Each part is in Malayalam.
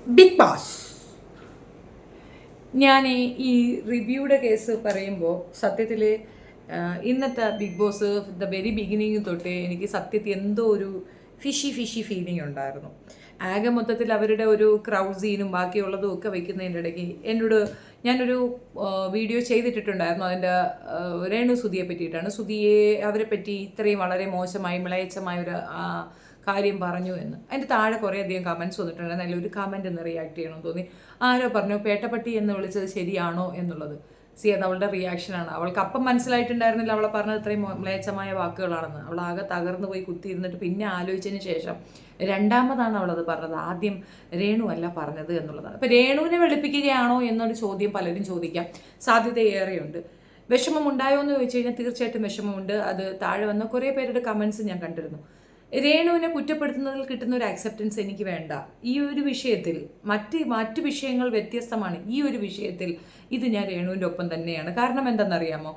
Big boss. ഞാൻ ഈ റിവ്യൂയുടെ കേസ് പറയുമ്പോൾ സത്യത്തിൽ ഇന്നത്തെ Big Boss the very beginning തൊട്ട് എനിക്ക് സത്യത്തിൽ എന്തോ ഒരു ഫിഷി ഫീലിംഗ് ഉണ്ടായിരുന്നു. ആകെ മൊത്തത്തിൽ അവരുടെ ഒരു ക്രൗഡ് സീനും ബാക്കിയുള്ളതും ഒക്കെ വയ്ക്കുന്നതിൻ്റെ ഇടയ്ക്ക് എന്നോട് ഞാനൊരു വീഡിയോ ചെയ്തിട്ടുണ്ടായിരുന്നു. അതിൻ്റെ രേണു സുധിയെ പറ്റിയിട്ടാണ്. സുധിയെ അവരെ പറ്റി ഇത്രയും വളരെ മോശമായി മ്ലേച്ഛമായ ഒരു കാര്യം പറഞ്ഞു എന്ന്. അതിൻ്റെ താഴെ കുറേയധികം കമൻറ്റ്സ് വന്നിട്ടുണ്ടായിരുന്നു. അതിലൊരു കമൻറ്റ് ഒന്ന് റിയാക്ട് ചെയ്യണമെന്ന് തോന്നി. ആരോ പറഞ്ഞു പേട്ടപ്പട്ടി എന്ന് വിളിച്ചത് ശരിയാണോ എന്നുള്ളത്. അത് അവളുടെ റിയാക്ഷനാണ്. അവൾക്ക് അപ്പം മനസ്സിലായിട്ടുണ്ടായിരുന്നില്ല അവളെ പറഞ്ഞത് ഇത്രയും മ്ലേച്ഛമായ വാക്കുകളാണെന്ന്. അവൾ ആകെ തകർന്നു പോയി കുത്തിയിരുന്നിട്ട് പിന്നെ ആലോചിച്ചതിന് ശേഷം രണ്ടാമതാണ് അവളത് പറഞ്ഞത്. ആദ്യം രേണു അല്ല പറഞ്ഞത് എന്നുള്ളതാണ്. അപ്പോൾ രേണുവിനെ വെളുപ്പിക്കുകയാണോ എന്നൊരു ചോദ്യം പലരും ചോദിക്കാം സാധ്യതയേറെയുണ്ട്. വിഷമമുണ്ടായോ എന്ന് ചോദിച്ചു കഴിഞ്ഞാൽ തീർച്ചയായിട്ടും വിഷമമുണ്ട്. അത് താഴെ വന്ന കുറേ പേരുടെ കമൻസ് ഞാൻ കണ്ടിരുന്നു. രേണുവിനെ കുറ്റപ്പെടുത്തുന്നതിൽ കിട്ടുന്ന ഒരു അക്സെപ്റ്റൻസ് എനിക്ക് വേണ്ട. ഈ ഒരു വിഷയത്തിൽ മറ്റ് വിഷയങ്ങൾ വ്യത്യസ്തമാണ്. ഈ ഒരു വിഷയത്തിൽ ഇത് ഞാൻ രേണുവിൻ്റെ ഒപ്പം തന്നെയാണ്. കാരണം എന്താണെന്നറിയാമോ,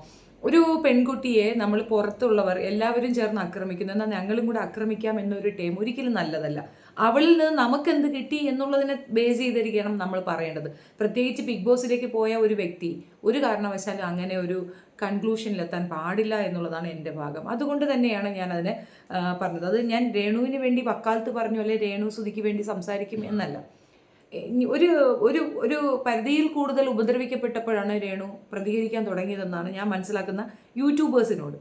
ഒരു പെൺകുട്ടിയെ നമ്മൾ പുറത്തുള്ളവർ എല്ലാവരും ചേർന്ന് ആക്രമിക്കുന്നു, എന്നാൽ ഞങ്ങളും കൂടെ ആക്രമിക്കാം എന്നൊരു ടൈം ഒരിക്കലും നല്ലതല്ല. അവളിൽ നിന്ന് നമുക്കെന്ത് കിട്ടി എന്നുള്ളതിനെ ബേസ് ചെയ്തിരിക്കണം നമ്മൾ പറയേണ്ടത്. പ്രത്യേകിച്ച് ബിഗ് ബോസിലേക്ക് പോയ ഒരു വ്യക്തി ഒരു കാരണവശാലും അങ്ങനെ ഒരു കൺക്ലൂഷനിലെത്താൻ പാടില്ല എന്നുള്ളതാണ് എൻ്റെ ഭാഗം. അതുകൊണ്ട് തന്നെയാണ് ഞാൻ അതിനെ പറഞ്ഞത്. അത് ഞാൻ രേണുവിന് വേണ്ടി വക്കാലത്ത് പറഞ്ഞു അല്ലെ രേണു സുധിക്ക് വേണ്ടി സംസാരിക്കും എന്നല്ല. ഒരു ഒരു ഒരു പരിധിയിൽ കൂടുതൽ ഉപദ്രവിക്കപ്പെട്ടപ്പോഴാണ് രേണു പ്രതികരിക്കാൻ തുടങ്ങിയതെന്നാണ് ഞാൻ മനസ്സിലാക്കുന്ന യൂട്യൂബേഴ്സിനോട്.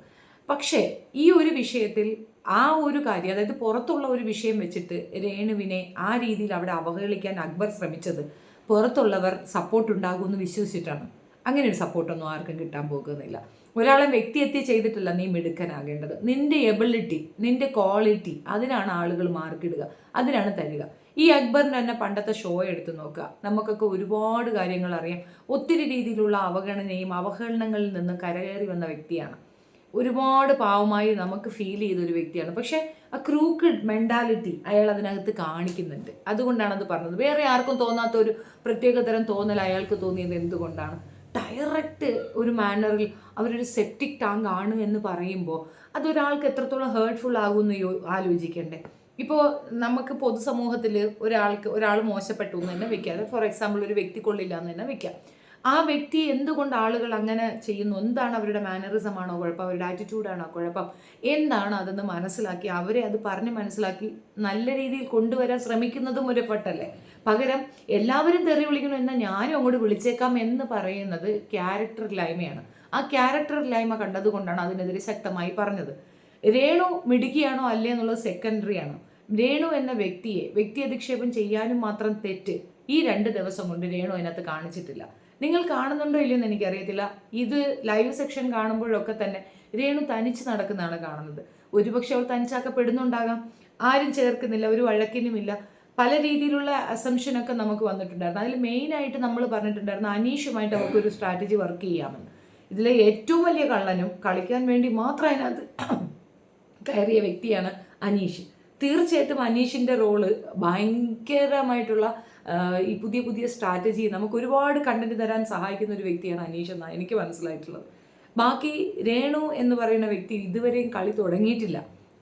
പക്ഷേ ഈ ഒരു വിഷയത്തിൽ ആ ഒരു കാര്യം, അതായത് പുറത്തുള്ള ഒരു വിഷയം വെച്ചിട്ട് രേണുവിനെ ആ രീതിയിൽ അവിടെ അവഹേളിക്കാൻ അക്ബർ ശ്രമിച്ചത് പുറത്തുള്ളവർ സപ്പോർട്ട് ഉണ്ടാകുമെന്ന് വിശ്വസിച്ചിട്ടാണ്. അങ്ങനെ ഒരു സപ്പോർട്ടൊന്നും ആർക്കും കിട്ടാൻ പോകുന്നില്ല. ഒരാളെ വ്യക്തിയെത്തി ചെയ്തിട്ടല്ല നീ മിടുക്കനാകേണ്ടത്. നിന്റെ എബിലിറ്റി, നിന്റെ ക്വാളിറ്റി, അതിനാണ് ആളുകൾ മാർക്കിടുക, അതിനാണ് തരിക. ഈ അക്ബറിൻ്റെ തന്നെ പണ്ടത്തെ ഷോ എടുത്ത് നോക്കുക. നമുക്കൊക്കെ ഒരുപാട് കാര്യങ്ങൾ അറിയാം. ഒത്തിരി രീതിയിലുള്ള അവഗണനയും അവഹേളനങ്ങളിൽ നിന്ന് കരകയറി വന്ന വ്യക്തിയാണ്. ഒരുപാട് പാവമായി നമുക്ക് ഫീൽ ചെയ്തൊരു വ്യക്തിയാണ്. പക്ഷേ ആ ക്രൂക്കഡ് മെൻറ്റാലിറ്റി അയാൾ അതിനകത്ത് കാണിക്കുന്നുണ്ട്. അതുകൊണ്ടാണ് അത് പറഞ്ഞത്. വേറെ ആർക്കും തോന്നാത്ത ഒരു പ്രത്യേകതരം തോന്നൽ അയാൾക്ക് തോന്നിയത് എന്തുകൊണ്ടാണ്? ഡയറക്റ്റ് ഒരു മാനറിൽ അവരൊരു സെപ്റ്റിക് ടാങ്ക് ആണ് എന്ന് പറയുമ്പോൾ അതൊരാൾക്ക് എത്രത്തോളം ഹേർട്ട്ഫുൾ ആകുമെന്ന് ആലോചിക്കണ്ടേ? ഇപ്പോൾ നമുക്ക് പൊതുസമൂഹത്തിൽ ഒരാൾ മോശപ്പെട്ടു എന്ന് തന്നെ വെക്കാം. ഫോർ എക്സാമ്പിൾ ഒരു വ്യക്തി കൊള്ളില്ല എന്ന് തന്നെ വെക്കാം. ആ വ്യക്തി എന്തുകൊണ്ട് ആളുകൾ അങ്ങനെ ചെയ്യുന്നു? എന്താണ് അവരുടെ മാനറിസമാണോ കുഴപ്പം? അവരുടെ ആറ്റിറ്റ്യൂഡാണോ കുഴപ്പം? എന്താണ് അതെന്ന് മനസ്സിലാക്കി അവരെ അത് പറഞ്ഞ് മനസ്സിലാക്കി നല്ല രീതിയിൽ കൊണ്ടുവരാൻ ശ്രമിക്കുന്നതും ഒരു എഫർട്ടല്ലേ? പകരം എല്ലാവരും തെറി വിളിക്കണം എന്നാൽ ഞാനും അങ്ങോട്ട് വിളിച്ചേക്കാം എന്ന് പറയുന്നത് ക്യാരക്ടറില്ലായ്മയാണ്. ആ ക്യാരക്ടറില്ലായ്മ കണ്ടതുകൊണ്ടാണ് അതിനെതിരെ ശക്തമായി പറഞ്ഞത്. രേണു മിടുക്കിയാണോ അല്ലേ എന്നുള്ളത് സെക്കൻഡറി ആണ്. രേണു എന്ന വ്യക്തി അധിക്ഷേപം ചെയ്യാനും മാത്രം തെറ്റ് ഈ 2 ദിവസം കൊണ്ട് രേണു അതിനകത്ത് കാണിച്ചിട്ടില്ല. നിങ്ങൾ കാണുന്നുണ്ടോ ഇല്ലയോ എന്ന് എനിക്കറിയത്തില്ല. ഇത് ലൈവ് സെക്ഷൻ കാണുമ്പോഴൊക്കെ തന്നെ രേണു തനിച്ച് നടക്കുന്നതാണ് കാണുന്നത്. ഒരുപക്ഷെ അവൾ തനിച്ചാക്കപ്പെടുന്നുണ്ടാകാം. ആരും ചേർക്കുന്നില്ല, ഒരു വഴക്കിനുമില്ല. പല രീതിയിലുള്ള അസംഷനൊക്കെ നമുക്ക് വന്നിട്ടുണ്ടായിരുന്നു. അതിൽ മെയിനായിട്ട് നമ്മൾ പറഞ്ഞിട്ടുണ്ടായിരുന്നു അനീഷുമായിട്ട് അവർക്കൊരു സ്ട്രാറ്റജി വർക്ക് ചെയ്യാമെന്ന്. ഇതിലെ ഏറ്റവും വലിയ കള്ളനും കളിക്കാൻ വേണ്ടി മാത്രം അതിനകത്ത് കയറിയ വ്യക്തിയാണ് അനീഷ്. തീർച്ചയായിട്ടും അനീഷിൻ്റെ റോള് ഭയങ്കരമായിട്ടുള്ള ഈ പുതിയ സ്ട്രാറ്റജി നമുക്ക് ഒരുപാട് കണ്ടന്റ് തരാൻ സഹായിക്കുന്ന ഒരു വ്യക്തിയാണ് അനീഷ് എന്നാണ് എനിക്ക് മനസ്സിലായിട്ടുള്ളത്. ബാക്കി രേണു എന്ന് പറയുന്ന വ്യക്തി ഇതുവരെയും കളി തുടങ്ങിയിട്ടില്ല.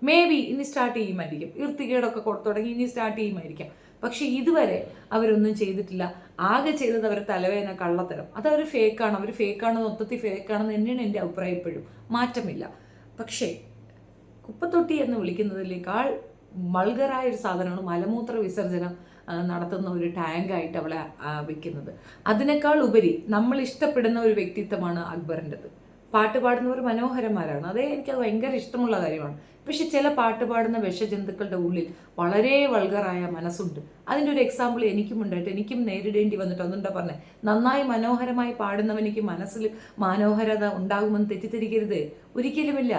മേ ബി ഇനി സ്റ്റാർട്ട് ചെയ്യുമായിരിക്കും. ഇർത്തികേടൊക്കെ തുടങ്ങി ഇനി സ്റ്റാർട്ട് ചെയ്യുമായിരിക്കാം. പക്ഷേ ഇതുവരെ അവരൊന്നും ചെയ്തിട്ടില്ല. ആകെ ചെയ്തത് അവർ തലവേദന, കള്ളത്തരം. അതവർ ഫേക്കാണ്. അവർ ഫേക്കാണ്, മൊത്തത്തിൽ ഫേക്കാണെന്ന് തന്നെയാണ് എൻ്റെ അഭിപ്രായം. ഇപ്പോഴും മാറ്റമില്ല. പക്ഷേ കുപ്പത്തൊട്ടി എന്ന് വിളിക്കുന്നതിനേക്കാൾ വൾഗറായ ഒരു സാധനമാണ് മലമൂത്ര വിസർജനം നടത്തുന്ന ഒരു ടാങ്കായിട്ട് അവളെ വെക്കുന്നത്. അതിനേക്കാൾ ഉപരി നമ്മൾ ഇഷ്ടപ്പെടുന്ന ഒരു വ്യക്തിത്വമാണ് അക്ബറിൻ്റെത്. പാട്ട് പാടുന്നവർ മനോഹരന്മാരാണ്. അതേ എനിക്കത് ഭയങ്കര ഇഷ്ടമുള്ള കാര്യമാണ്. പക്ഷെ ചില പാട്ട് പാടുന്ന വിഷജന്തുക്കളുടെ ഉള്ളിൽ വളരെ വൾഗറായ മനസ്സുണ്ട്. അതിൻ്റെ ഒരു എക്സാമ്പിൾ എനിക്കും ഉണ്ടായിട്ട് എനിക്കും നേരിടേണ്ടി വന്നിട്ട്. അതുകൊണ്ടാ പറഞ്ഞത്, നന്നായി മനോഹരമായി പാടുന്നവനിക്ക് മനസ്സിൽ മനോഹരത ഉണ്ടാകുമെന്ന് തെറ്റിദ്ധരിക്കരുത്. ഒരിക്കലുമില്ല.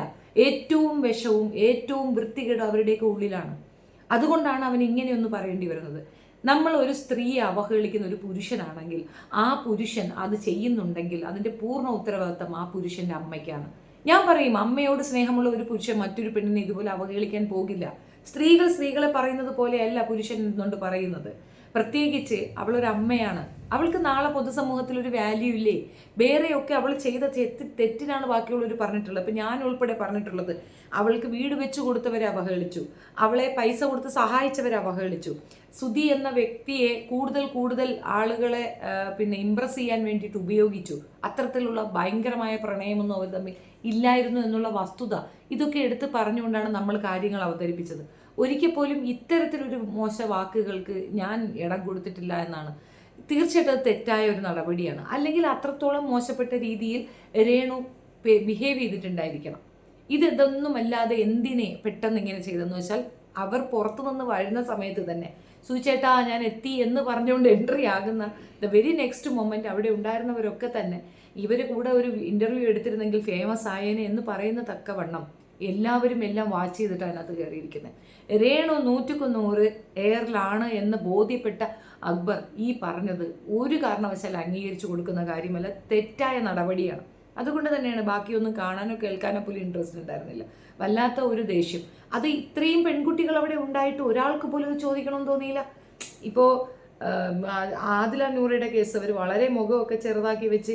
ഏറ്റവും വിഷവും ഏറ്റവും വൃത്തികേടും അവരുടെയൊക്കെ ഉള്ളിലാണ്. അതുകൊണ്ടാണ് അവൻ ഇങ്ങനെയൊന്ന് പറയേണ്ടി വരുന്നത്. നമ്മൾ ഒരു സ്ത്രീയെ അവഹേളിക്കുന്ന ഒരു പുരുഷനാണെങ്കിൽ ആ പുരുഷൻ അത് ചെയ്യുന്നുണ്ടെങ്കിൽ അതിൻ്റെ പൂർണ്ണ ഉത്തരവാദിത്തം ആ പുരുഷൻ്റെ അമ്മയ്ക്കാണ്. ഞാൻ പറയും, അമ്മയോട് സ്നേഹമുള്ള ഒരു പുരുഷൻ മറ്റൊരു പെണ്ണിനെ ഇതുപോലെ അവഹേളിക്കാൻ പോകില്ല. സ്ത്രീകളെ പറയുന്നത് പോലെയല്ല പുരുഷൻ എന്നുകൊണ്ട് പറയുന്നത്. പ്രത്യേകിച്ച് അവളൊരു അമ്മയാണ്. അവൾക്ക് നാളെ പൊതുസമൂഹത്തിൽ ഒരു വാല്യൂ ഇല്ലേ? വേറെയൊക്കെ അവൾ ചെയ്ത തെറ്റിനാണ് ബാക്കിയുള്ളവർ പറഞ്ഞിട്ടുള്ളത്. ഇപ്പം ഞാൻ ഉൾപ്പെടെ പറഞ്ഞിട്ടുള്ളത്, അവൾക്ക് വീട് വെച്ച് കൊടുത്തവരെ അവഹേളിച്ചു, അവളെ പൈസ കൊടുത്ത് സഹായിച്ചവരെ അവഹേളിച്ചു, സുധി എന്ന വ്യക്തിയെ കൂടുതൽ ആളുകളെ പിന്നെ ഇംപ്രസ് ചെയ്യാൻ വേണ്ടിയിട്ട് ഉപയോഗിച്ചു. അത്തരത്തിലുള്ള ഭയങ്കരമായ പ്രണയമൊന്നും അവർ തമ്മിൽ ഇല്ലായിരുന്നു എന്നുള്ള വസ്തുത ഇതൊക്കെ എടുത്ത് പറഞ്ഞുകൊണ്ടാണ് നമ്മൾ കാര്യങ്ങൾ അവതരിപ്പിച്ചത്. ഒരിക്കൽ പോലും ഇത്തരത്തിലൊരു മോശ വാക്കുകൾക്ക് ഞാൻ ഇടം കൊടുത്തിട്ടില്ല എന്നാണ്. തീർച്ചയായിട്ടും അത് തെറ്റായ ഒരു നടപടിയാണ്. അല്ലെങ്കിൽ അത്രത്തോളം മോശപ്പെട്ട രീതിയിൽ രേണു ബിഹേവ് ചെയ്തിട്ടുണ്ടായിരിക്കണം. ഇതൊന്നുമല്ലാതെ എന്തിനെ പെട്ടെന്ന് ഇങ്ങനെ ചെയ്തെന്ന് വെച്ചാൽ, അവർ പുറത്തു നിന്ന് വരുന്ന സമയത്ത് തന്നെ സുചേട്ടാ ഞാൻ എത്തി എന്ന് പറഞ്ഞുകൊണ്ട് എൻട്രി ആകുന്ന ദ വെരി നെക്സ്റ്റ് മൊമെന്റ് അവിടെ ഉണ്ടായിരുന്നവരൊക്കെ തന്നെ ഇവർ കൂടെ ഒരു ഇന്റർവ്യൂ എടുത്തിരുന്നെങ്കിൽ ഫേമസ് ആയേനെ എന്ന് പറയുന്ന തക്കവണ്ണം എല്ലാവരും എല്ലാം വാച്ച് ചെയ്തിട്ടാണ് അതിനകത്ത് കയറിയിരിക്കുന്നത്. രേണു 100% എയറിലാണ് എന്ന് ബോധ്യപ്പെട്ട അക്ബർ ഈ പറഞ്ഞത് ഒരു കാരണവശാലും അംഗീകരിച്ചു കൊടുക്കുന്ന കാര്യമല്ല, തെറ്റായ നടപടിയാണ്. അതുകൊണ്ട് തന്നെയാണ് ബാക്കിയൊന്നും കാണാനോ കേൾക്കാനോ പോലും ഇൻട്രസ്റ്റ് ഉണ്ടായിരുന്നില്ല. വല്ലാത്ത ഒരു ദേഷ്യം. അത് ഇത്രയും പെൺകുട്ടികൾ അവിടെ ഉണ്ടായിട്ട് ഒരാൾക്ക് പോലും ഇത് ചോദിക്കണമെന്ന് തോന്നിയില്ല. ഇപ്പോൾ ആദില നൂറയുടെ കേസ് അവർ വളരെ മുഖമൊക്കെ ചെറുതാക്കി വെച്ച്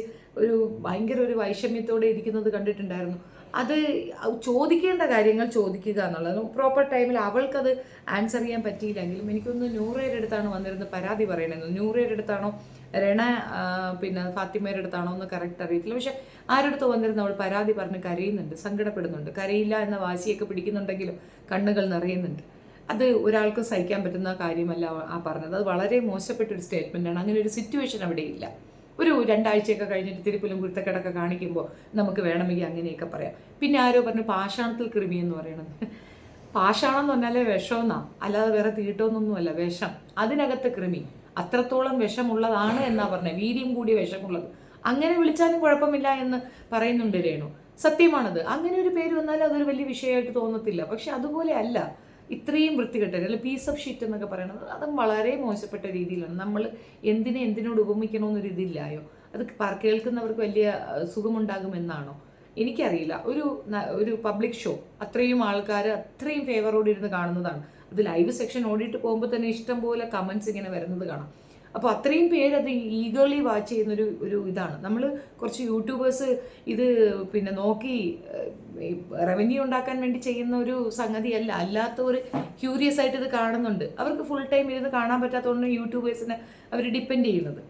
ഭയങ്കര ഒരു വൈഷമ്യത്തോടെ ഇരിക്കുന്നത് കണ്ടിട്ടുണ്ടായിരുന്നു. അത് ചോദിക്കേണ്ട കാര്യങ്ങൾ ചോദിക്കുക എന്നുള്ളത് പ്രോപ്പർ ടൈമിൽ അവൾക്കത് ആൻസർ ചെയ്യാൻ പറ്റിയില്ലെങ്കിലും എനിക്കൊന്ന് നൂറയുടെ അടുത്താണ് വന്നിരുന്ന് പരാതി പറയണമെന്ന്. നൂറയുടെ അടുത്താണോ രണ പിന്നെ ഫാത്തിമയുടെ അടുത്താണോ എന്ന് കറക്റ്റ് അറിയത്തില്ല. പക്ഷെ ആരടുത്ത് വന്നിരുന്ന് അവൾ പരാതി പറഞ്ഞ് കരയുന്നുണ്ട്, സങ്കടപ്പെടുന്നുണ്ട്. കരയില്ല എന്ന വാശിയൊക്കെ പിടിക്കുന്നുണ്ടെങ്കിലും കണ്ണുകൾ നിറയുന്നുണ്ട്. അത് ഒരാൾക്ക് സഹിക്കാൻ പറ്റുന്ന കാര്യമല്ല ആ പറഞ്ഞത്. അത് വളരെ മോശപ്പെട്ടൊരു സ്റ്റേറ്റ്മെൻറ്റാണ്. അങ്ങനെ ഒരു സിറ്റുവേഷൻ അവിടെ ഇല്ല. ഒരു 2 ആഴ്ചയൊക്കെ കഴിഞ്ഞിട്ട് തിരുപ്പലും കുരുത്തക്കെടൊക്കെ കാണിക്കുമ്പോൾ നമുക്ക് വേണമെങ്കിൽ അങ്ങനെയൊക്കെ പറയാം. പിന്നെ ആരോ പറഞ്ഞു പാഷാണത്തിൽ കൃമി എന്ന് പറയണത്. പാഷാണം എന്ന് പറഞ്ഞാലേ വിഷമെന്നാ, അല്ലാതെ വേറെ തീട്ടമൊന്നൊന്നുമല്ല, വിഷം. അതിനകത്ത് കൃമി അത്രത്തോളം വിഷമുള്ളതാണ് എന്നാ പറഞ്ഞത്, വീര്യം കൂടിയ വിഷമുള്ളത്. അങ്ങനെ വിളിച്ചാലും കുഴപ്പമില്ല എന്ന് പറയുന്നുണ്ട് രേണു. സത്യമാണത്. അങ്ങനെ ഒരു പേര് വന്നാലും അതൊരു വലിയ വിഷയമായിട്ട് തോന്നത്തില്ല. പക്ഷെ അതുപോലെ അല്ല ഇത്രയും വൃത്തികെട്ട, അല്ല പീസ് ഓഫ് ഷീറ്റ് എന്നൊക്കെ പറയുന്നത്, അതും വളരെ മോശപ്പെട്ട രീതിയിലാണ്. നമ്മൾ എന്തിനോട് ഉപമിക്കണമെന്നൊരു ഇതില്ലായോ? അത് കേൾക്കുന്നവർക്ക് വലിയ സുഖമുണ്ടാകുമെന്നാണോ? എനിക്കറിയില്ല. ഒരു പബ്ലിക് ഷോ, അത്രയും ആൾക്കാർ അത്രയും ഫേവറോട് ഇരുന്ന് കാണുന്നതാണ്. അത് ലൈവ് സെക്ഷൻ ഓടിയിട്ട് പോകുമ്പോൾ തന്നെ ഇഷ്ടം പോലെ കമൻസ് ഇങ്ങനെ വരുന്നത് കാണാം. അപ്പോൾ അത്രയും പേര് അത് ഈഗർലി വാച്ച് ചെയ്യുന്നൊരു ഇതാണ്. നമ്മൾ കുറച്ച് യൂട്യൂബേഴ്സ് ഇത് പിന്നെ നോക്കി റവന്യൂ ഉണ്ടാക്കാൻ വേണ്ടി ചെയ്യുന്ന ഒരു സംഗതിയല്ല, അല്ലാത്തവർ ക്യൂരിയസ് ആയിട്ട് ഇത് കാണുന്നുണ്ട്. അവർക്ക് ഫുൾ ടൈം ഇരുന്ന് കാണാൻ പറ്റാത്തതുകൊണ്ട് യൂട്യൂബേഴ്സിനെ അവർ ഡിപ്പെൻഡ് ചെയ്യുന്നത്.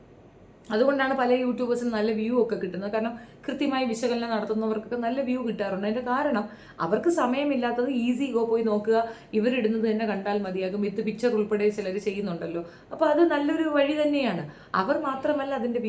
അതുകൊണ്ടാണ് പല യൂട്യൂബേഴ്സിന് നല്ല വ്യൂ ഒക്കെ കിട്ടുന്നത്. കാരണം കൃത്യമായി വിശകലനം നടത്തുന്നവർക്കൊക്കെ നല്ല വ്യൂ കിട്ടാറുണ്ട്. അതിൻ്റെ കാരണം അവർക്ക് സമയമില്ലാത്തത് ഈസി പോയി നോക്കുക, ഇവരിടുന്നത് തന്നെ കണ്ടാൽ മതിയാകും. വിത്ത് പിക്ചർ ഉൾപ്പെടെ ചിലർ ചെയ്യുന്നുണ്ടല്ലോ. അപ്പോൾ അത് നല്ലൊരു വഴി തന്നെയാണ്. അവർ മാത്രമല്ല അതിൻ്റെ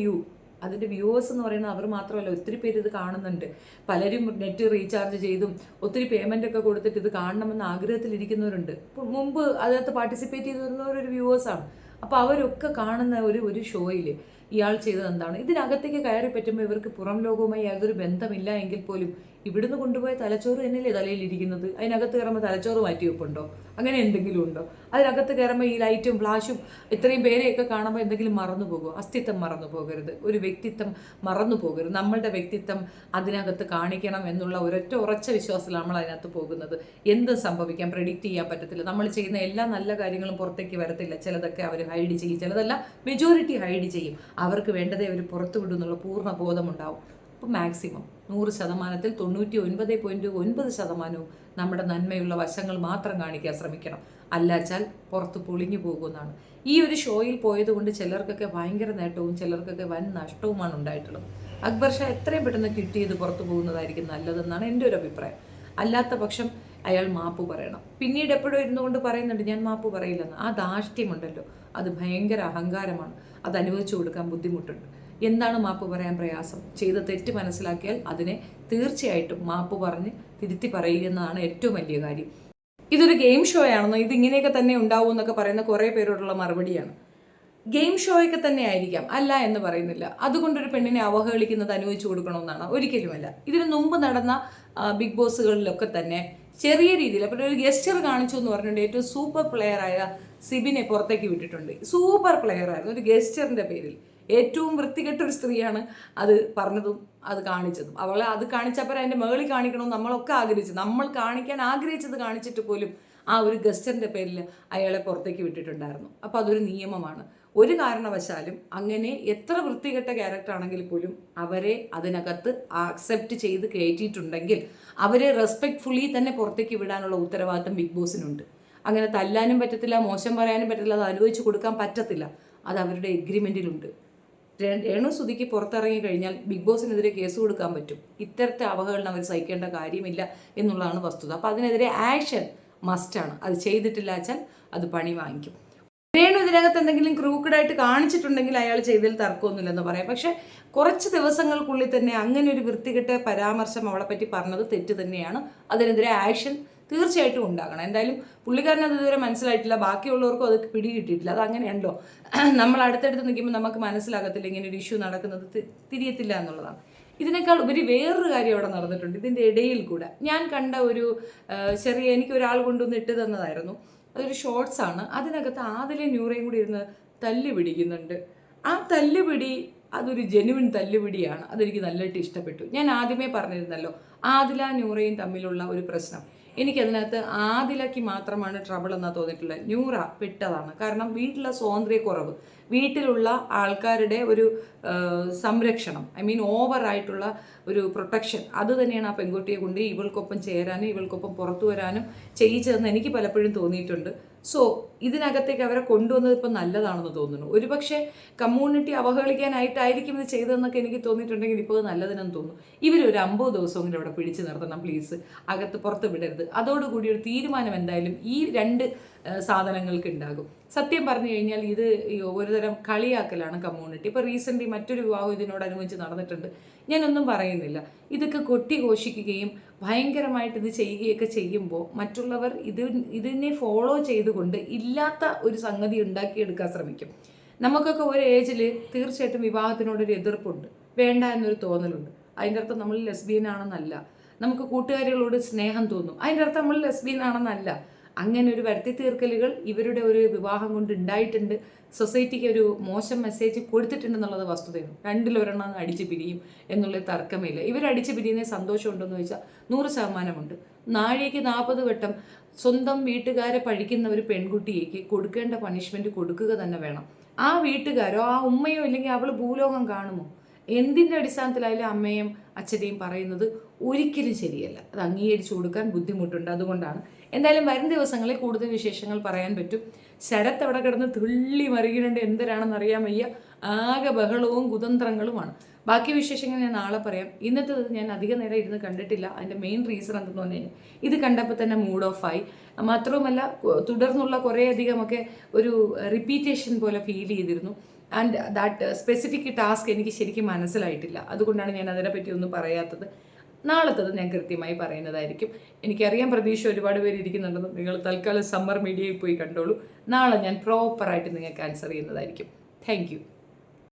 വ്യൂവേഴ്സ് എന്ന് പറയുന്നത് അവർ മാത്രമല്ല, ഒത്തിരി പേര് ഇത് കാണുന്നുണ്ട്. പലരും നെറ്റ് റീചാർജ് ചെയ്തും ഒത്തിരി പേയ്മെൻ്റ് ഒക്കെ കൊടുത്തിട്ട് ഇത് കാണണമെന്ന് ആഗ്രഹത്തിലിരിക്കുന്നവരുണ്ട്. മുമ്പ് അതിനകത്ത് പാർട്ടിസിപ്പേറ്റ് ചെയ്ത് വരുന്നവരൊരു വ്യൂവേഴ്സാണ്. അപ്പോൾ അവരൊക്കെ കാണുന്ന ഒരു ഷോയിൽ ഇയാൾ ചെയ്തത് എന്താണ്? ഇതിനകത്തേക്ക് കയറി പറ്റുമ്പോൾ ഇവർക്ക് പുറം ലോകവുമായി യാതൊരു ബന്ധമില്ല എങ്കിൽ പോലും ഇവിടുന്ന് കൊണ്ടുപോയ തലച്ചോറ് തന്നെയല്ലേ തലയിലിരിക്കുന്നത്. അതിനകത്ത് കയറുമ്പോൾ തലച്ചോറ് മാറ്റി വെപ്പുണ്ടോ? അങ്ങനെ എന്തെങ്കിലും ഉണ്ടോ? അതിനകത്ത് കയറുമ്പോൾ ഈ ലൈറ്റും ഫ്ലാഷും ഇത്രയും പേരെയൊക്കെ കാണുമ്പോൾ എന്തെങ്കിലും മറന്നു പോകുമോ? അസ്തിത്വം മറന്നു പോകരുത്, ഒരു വ്യക്തിത്വം മറന്നു പോകരുത്. നമ്മളുടെ വ്യക്തിത്വം അതിനകത്ത് കാണിക്കണം എന്നുള്ള ഒരൊറ്റ ഉറച്ച വിശ്വാസത്തിലാണ് നമ്മൾ അതിനകത്ത് പോകുന്നത്. എന്ത് സംഭവിക്കാം, പ്രെഡിക്റ്റ് ചെയ്യാൻ പറ്റത്തില്ല. നമ്മൾ ചെയ്യുന്ന എല്ലാ നല്ല കാര്യങ്ങളും പുറത്തേക്ക് വരത്തില്ല. ചിലതൊക്കെ അവർ ഹൈഡ് ചെയ്യും, ചിലതെല്ലാം മെജോറിറ്റി ഹൈഡ് ചെയ്യും. അവർക്ക് വേണ്ടതേ അവർ പുറത്തു വിടുന്നുള്ള പൂർണ്ണ ബോധമുണ്ടാവും. അപ്പോൾ മാക്സിമം 100%ത്തിൽ 99.9% നമ്മുടെ നന്മയുള്ള വശങ്ങൾ മാത്രം കാണിക്കാൻ ശ്രമിക്കണം. അല്ലാച്ചാൽ പുറത്ത് പൊളിഞ്ഞു പോകുന്നതാണ്. ഈ ഒരു ഷോയിൽ പോയതുകൊണ്ട് ചിലർക്കൊക്കെ ഭയങ്കര നേട്ടവും ചിലർക്കൊക്കെ വൻ നഷ്ടവുമാണ് ഉണ്ടായിട്ടുള്ളത്. അക്ബർ ഷാ എത്രയും പെട്ടെന്ന് കിട്ടിയത് പുറത്തു പോകുന്നതായിരിക്കും നല്ലതെന്നാണ് എൻ്റെ ഒരു അഭിപ്രായം. അല്ലാത്ത പക്ഷം അയാൾ മാപ്പ് പറയണം. പിന്നീട് എപ്പോഴും ഇരുന്നുകൊണ്ട് പറയുന്നുണ്ട് ഞാൻ മാപ്പ് പറയില്ലെന്ന്. ആ ധാർഷ്ട്യമുണ്ടല്ലോ, അത് ഭയങ്കര അഹങ്കാരമാണ്. അത് അനുഭവിച്ചു കൊടുക്കാൻ ബുദ്ധിമുട്ടുണ്ട്. എന്താണ് മാപ്പ് പറയാൻ പ്രയാസം? ചെയ്ത തെറ്റ് മനസ്സിലാക്കിയാൽ അതിനെ തീർച്ചയായിട്ടും മാപ്പ് പറഞ്ഞ് തിരുത്തി പറയുന്നതാണ് ഏറ്റവും വലിയ കാര്യം. ഇതൊരു ഗെയിം ഷോ ആണെന്നോ ഇതിങ്ങനെയൊക്കെ തന്നെ ഉണ്ടാവും എന്നൊക്കെ പറയുന്ന കുറേ പേരോടുള്ള മറുപടിയാണ്. ഗെയിം ഷോയൊക്കെ തന്നെ ആയിരിക്കാം, അല്ല എന്ന് പറയുന്നില്ല. അതുകൊണ്ടൊരു പെണ്ണിനെ അവഹേളിക്കുന്നത് അനുവദിച്ചു കൊടുക്കണമെന്നാണ്? ഒരിക്കലുമല്ല. ഇതിനു മുമ്പ് നടന്ന ബിഗ് ബോസുകളിലൊക്കെ തന്നെ ചെറിയ രീതിയിൽ അപ്പോൾ ഒരു ഗെസ്റ്റർ കാണിച്ചു എന്ന് പറഞ്ഞിട്ടുണ്ട്. ഏറ്റവും സൂപ്പർ പ്ലെയറായ സിബിനെ പുറത്തേക്ക് വിട്ടിട്ടുണ്ട്. സൂപ്പർ പ്ലെയർ ആയിരുന്നു, ഒരു ഗെസ്റ്ററിൻ്റെ പേരിൽ. ഏറ്റവും വൃത്തികെട്ടൊരു സ്ത്രീയാണ് അത് പറഞ്ഞതും അത് കാണിച്ചതും. അവളെ അത് കാണിച്ചപ്പോൾ അതിൻ്റെ മേളിൽ കാണിക്കണമെന്ന് നമ്മളൊക്കെ ആഗ്രഹിച്ചു. നമ്മൾ കാണിക്കാൻ ആഗ്രഹിച്ചത് കാണിച്ചിട്ട് പോലും ആ ഒരു ഗസ്റ്ററിൻ്റെ പേരിൽ അയാളെ പുറത്തേക്ക് വിട്ടിട്ടുണ്ടായിരുന്നു. അപ്പോൾ അതൊരു നിയമമാണ്. ഒരു കാരണവശാലും അങ്ങനെ എത്ര വൃത്തികെട്ട ക്യാരക്ടർ ആണെങ്കിൽ പോലും അവരെ അതിനകത്ത് ആക്സെപ്റ്റ് ചെയ്ത് കയറ്റിയിട്ടുണ്ടെങ്കിൽ അവരെ റെസ്പെക്ട്ഫുള്ളി തന്നെ പുറത്തേക്ക് വിടാനുള്ള ഉത്തരവാദിത്തം ബിഗ് ബോസിനുണ്ട്. അങ്ങനെ തല്ലാനും പറ്റത്തില്ല, മോശം പറയാനും പറ്റത്തില്ല, അത് അനുവദിച്ച് കൊടുക്കാൻ പറ്റത്തില്ല. അത് അവരുടെ എഗ്രിമെൻറ്റിലുണ്ട്. രേണു സുധിക്ക് പുറത്തിറങ്ങി കഴിഞ്ഞാൽ ബിഗ് ബോസിനെതിരെ കേസ് കൊടുക്കാൻ പറ്റും. ഇത്തരത്തെ അവഹേളനം അവർ സഹിക്കേണ്ട കാര്യമില്ല എന്നുള്ളതാണ് വസ്തുത. അപ്പോൾ അതിനെതിരെ ആക്ഷൻ മസ്റ്റാണ്. അത് ചെയ്തിട്ടില്ല വെച്ചാൽ അത് പണി വാങ്ങിക്കും. രേണു ഇതിനകത്ത് എന്തെങ്കിലും ക്രൂക്കഡായിട്ട് കാണിച്ചിട്ടുണ്ടെങ്കിൽ അയാൾ ചെയ്തതിൽ തർക്കമൊന്നുമില്ലെന്ന് പറയാം. പക്ഷേ കുറച്ച് ദിവസങ്ങൾക്കുള്ളിൽ തന്നെ അങ്ങനെ ഒരു വൃത്തികെട്ട പരാമർശം അവളെ പറ്റി പറഞ്ഞത് തെറ്റ് തന്നെയാണ്. അതിനെതിരെ ആക്ഷൻ തീർച്ചയായിട്ടും ഉണ്ടാകണം. എന്തായാലും പുള്ളിക്കാരനത് ഇതുവരെ മനസ്സിലായിട്ടില്ല, ബാക്കിയുള്ളവർക്കും അത് പിടികിട്ടിയിട്ടില്ല. അത് അങ്ങനെയാണല്ലോ, നമ്മൾ അടുത്തടുത്ത് നിൽക്കുമ്പോൾ നമുക്ക് മനസ്സിലാകത്തില്ല ഇങ്ങനെ ഒരു ഇഷ്യൂ നടക്കുന്നത്, തിരിയത്തില്ല എന്നുള്ളതാണ്. ഇതിനേക്കാൾ ഉപരി വേറൊരു കാര്യം അവിടെ നടന്നിട്ടുണ്ട്. ഇതിൻ്റെ ഇടയിൽ കൂടെ ഞാൻ കണ്ട ഒരു ചെറിയ, എനിക്ക് ഒരാൾ കൊണ്ടുവന്ന് ഇട്ട് തന്നതായിരുന്നു. അതൊരു ഷോർട്സാണ്. അതിനകത്ത് ആദിലെ നൂറയും കൂടി ഇരുന്ന് തല്ല് പിടിക്കുന്നുണ്ട്. ആ തല്ലുപിടി അതൊരു ജെനുവിൻ തല്ലുപിടിയാണ്. അതെനിക്ക് നല്ലതായിട്ട് ഇഷ്ടപ്പെട്ടു. ഞാൻ ആദ്യമേ പറഞ്ഞിരുന്നല്ലോ ആദില നൂറയും തമ്മിലുള്ള ഒരു പ്രശ്നം. എനിക്കതിനകത്ത് ആദിലയ്ക്ക് മാത്രമാണ് ട്രബിൾ എന്നാണ് തോന്നിയിട്ടുള്ളത്. നൂറ പെട്ടതാണ്. കാരണം വീട്ടിലെ സ്വാതന്ത്ര്യക്കുറവ്, വീട്ടിലുള്ള ആൾക്കാരുടെ ഒരു സംരക്ഷണം, ഐ മീൻ ഓവറായിട്ടുള്ള ഒരു പ്രൊട്ടക്ഷൻ, അത് തന്നെയാണ് ആ പെൺകുട്ടിയെ കൊണ്ട് ഇവൾക്കൊപ്പം ചേരാനും ഇവൾക്കൊപ്പം പുറത്തു വരാനും ചെയ്യിച്ചതെന്ന് എനിക്ക് പലപ്പോഴും തോന്നിയിട്ടുണ്ട്. സോ ഇതിനകത്തേക്ക് അവരെ കൊണ്ടുവന്നത് ഇപ്പം നല്ലതാണെന്ന് തോന്നുന്നു. ഒരുപക്ഷെ കമ്മ്യൂണിറ്റി അവഹേളിക്കാനായിട്ടായിരിക്കും ഇത് ചെയ്തതെന്നൊക്കെ എനിക്ക് തോന്നിയിട്ടുണ്ടെങ്കിൽ ഇപ്പോൾ അത് നല്ലതിനെന്ന് തോന്നുന്നു. ഇവരൊരു 50 ദിവസമെങ്കിലും അവിടെ പിടിച്ചു നിർത്തണം പ്ലീസ്. അകത്ത് പുറത്ത് വിടരുത്. അതോടുകൂടി ഒരു തീരുമാനം എന്തായാലും ഈ രണ്ട് സാധനങ്ങൾക്ക് ഉണ്ടാകും. സത്യം പറഞ്ഞു കഴിഞ്ഞാൽ ഇത് ഒരുതരം കളിയാക്കലാണ് കമ്മ്യൂണിറ്റി. ഇപ്പോൾ റീസെൻ്റ്ലി മറ്റൊരു വിവാഹം ഇതിനോടനുബന്ധിച്ച് നടന്നിട്ടുണ്ട്. ഞാനൊന്നും പറയുന്നില്ല. ഇതൊക്കെ കൊട്ടിഘോഷിക്കുകയും ഭയങ്കരമായിട്ട് ഇത് ചെയ്യുകയൊക്കെ ചെയ്യുമ്പോൾ മറ്റുള്ളവർ ഇതിനെ ഫോളോ ചെയ്തുകൊണ്ട് ഇല്ലാത്ത ഒരു സംഗതി ഉണ്ടാക്കിയെടുക്കാൻ ശ്രമിക്കും. നമുക്കൊക്കെ ഒരു ഏജിൽ തീർച്ചയായിട്ടും വിവാഹത്തിനോടൊരു എതിർപ്പുണ്ട്, വേണ്ട എന്നൊരു തോന്നലുണ്ട്. അതിൻ്റെ അർത്ഥം നമ്മൾ ലെസ്ബിയൻ ആണെന്നല്ല. നമുക്ക് കൂട്ടുകാരികളോട് സ്നേഹം തോന്നും, അതിൻ്റെ അർത്ഥം നമ്മൾ ലെസ്ബിയൻ ആണെന്നല്ല. അങ്ങനെ ഒരു വരുത്തി തീർക്കലുകൾ ഇവരുടെ ഒരു വിവാഹം കൊണ്ട് ഉണ്ടായിട്ടുണ്ട്. സൊസൈറ്റിക്ക് ഒരു മോശം മെസ്സേജ് കൊടുത്തിട്ടുണ്ടെന്നുള്ളത് വസ്തുതയാണ്. രണ്ടിലൊരെണ്ണം അടിച്ചു പിരിയും എന്നുള്ളത് തർക്കമില്ല. ഇവരടിച്ചു പിരിയുന്ന സന്തോഷമുണ്ടെന്ന് ചോദിച്ചാൽ 100% നാഴികയ്ക്ക് 40 വട്ടം സ്വന്തം വീട്ടുകാരെ പഴിക്കുന്ന ഒരു പെൺകുട്ടിയേക്ക് കൊടുക്കേണ്ട പണിഷ്മെൻറ്റ് കൊടുക്കുക തന്നെ വേണം. ആ വീട്ടുകാരോ ആ ഉമ്മയോ ഇല്ലെങ്കിൽ അവൾ ഭൂലോകം കാണുമോ? എന്തിൻ്റെ അടിസ്ഥാനത്തിലായാലും അമ്മയും അച്ഛനെയും പറയുന്നത് ഒരിക്കലും ശരിയല്ല. അത് അംഗീകരിച്ചു കൊടുക്കാൻ ബുദ്ധിമുട്ടുണ്ട്. അതുകൊണ്ടാണ് എന്തായാലും വരും ദിവസങ്ങളിൽ കൂടുതൽ വിശേഷങ്ങൾ പറയാൻ പറ്റും. ശരത്ത് അവിടെ കിടന്ന് തുള്ളി മറിയുന്നുണ്ട്, എന്തരാണെന്ന് അറിയാൻ വയ്യ. ആകെ ബഹളവും കുതന്ത്രങ്ങളുമാണ്. ബാക്കി വിശേഷങ്ങൾ ഞാൻ നാളെ പറയാം. ഇന്നത്തെ ഞാൻ അധിക നേരം ഇരുന്ന് കണ്ടിട്ടില്ല. അതിൻ്റെ മെയിൻ റീസൺ എന്തെന്ന് പറഞ്ഞു കഴിഞ്ഞാൽ ഇത് കണ്ടപ്പോൾ തന്നെ മൂഡ് ഓഫ് ആയി. മാത്രവുമല്ല തുടർന്നുള്ള കുറേയധികമൊക്കെ ഒരു റിപ്പീറ്റേഷൻ പോലെ ഫീൽ ചെയ്തിരുന്നു. ആൻഡ് ദാറ്റ് സ്പെസിഫിക് ടാസ്ക് എനിക്ക് ശരിക്കും മനസ്സിലായിട്ടില്ല. അതുകൊണ്ടാണ് ഞാൻ അതിനെപ്പറ്റി ഒന്നും പറയാത്തത്. നാളത്തത് ഞാൻ കൃത്യമായി പറയുന്നതായിരിക്കും. എനിക്കറിയാൻ പ്രതീക്ഷ ഒരുപാട് പേര് ഇരിക്കുന്നുണ്ടെന്ന്. നിങ്ങൾ തൽക്കാലം സമ്മർ മീഡിയയിൽ പോയി കണ്ടോളൂ. നാളെ ഞാൻ പ്രോപ്പറായിട്ട് നിങ്ങൾക്ക് ആൻസർ ചെയ്യുന്നതായിരിക്കും. Thank you.